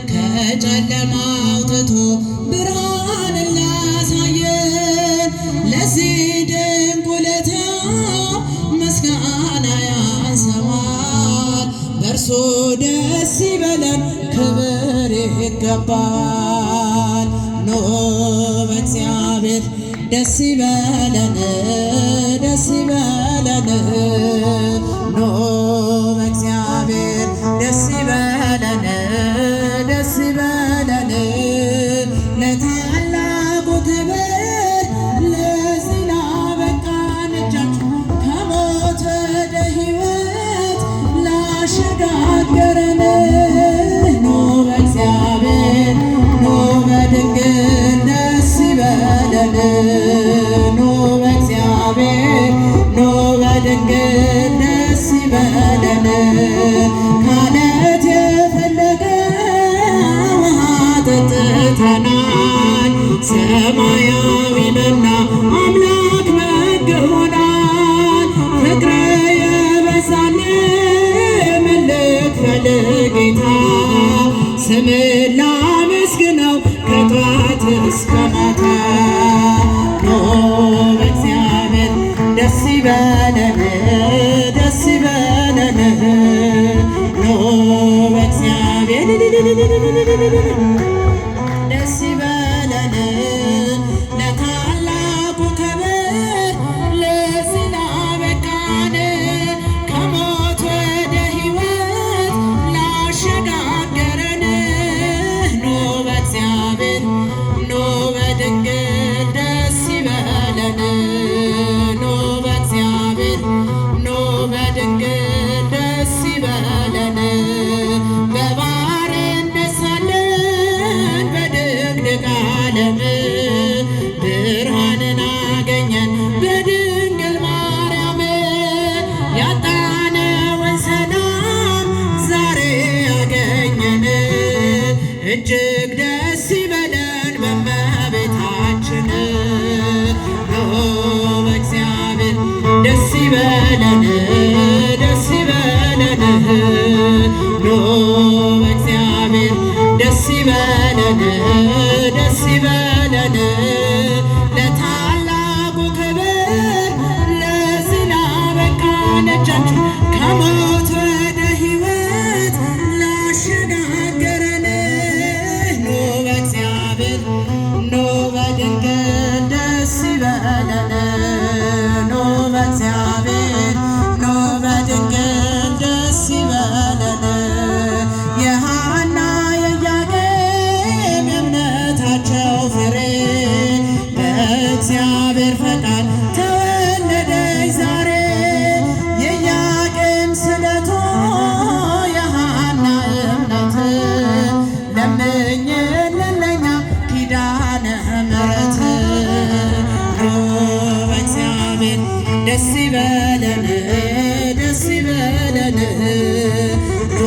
ከጨለማ አውጥቶ ብርሃንን ላሳየን ለዚህ ድንቅ ውለታ ምስጋና ያንሰዋል። በእርሱ ደስ ይበለን ክብር ይገባል። ኑ በእግዚአብሔር ደስ ይበለን ደስ ይበለን ኑ በእግዚአብሔር ደስ ይበለን ደስ ይበለን ለታላቁ ክብር ለዚህ ላበቃን እጃችሁ ከሞት ወደ ሕይወት ላሸጋገረን ኑ በእግዚአብሔር ኑ በድንግል ደስ ይበለን ኑ በእግዚአብሔር ኑ በድንግል ደስ ይበለን ካለት የፈለቀ ውሃ ጠጥተናል ሰማያዊ መና አምላክ መግቦናል ፍቅር የበዛልን ምን ልክፈል ጌታ ስምን ላመስግነው ከጧት እስከ ማታ ኑ በእግዚአብሔር ደስ ይበለን ደስ ይበለን ኑ በእግዚአብሔር ደስ ይበለን ለታላቁ ክብር ለዚህ ላበቃን ከሞት ወደ ሕይወት ላሸጋገረን ኑ በእግዚአብሔር ኑ በድንግል ደስ ይበለን ኑ በእግዚአብሔር ኑ በድንግል ደስ ይበለን በባርነት ሳለን በድቅድቅ ዓለም ብርሃንን አገኘን በድንግል ማርያም ያጣነውን ሰላም ዛሬ ያገኘን እጅግ ደስ ይበለን በእመቤታችን ኑ በእግዚአብሔር ደስ ይበለን ደስ ይበለን ኑ በእግዚአብሔር ደስ ይበለን ደስ ይበለን ለታላቁ ክብር ለዚህ ላበቃን እጃችሁ ከሞት ወደ ሕይወት ላሸጋገረን ኑ በእግዚአብሔር ኑ በድንግል ደስ ይበለን ኑ በእግዚአብሔር ኑ በድንግል ደስ ይበለን የሐና የኢያቄም የእምነታቸው ፍሬ በእግዚአብሔር ፈቃድ ተወለደች ዛሬ የኢያቄም ስደቶ የሐና እምነት ለምኝልን ለኛ ኪዳነ ምሕረት ኑ በእግዚአብሔር ደስ ይበለን ደስ ይበለን ኑ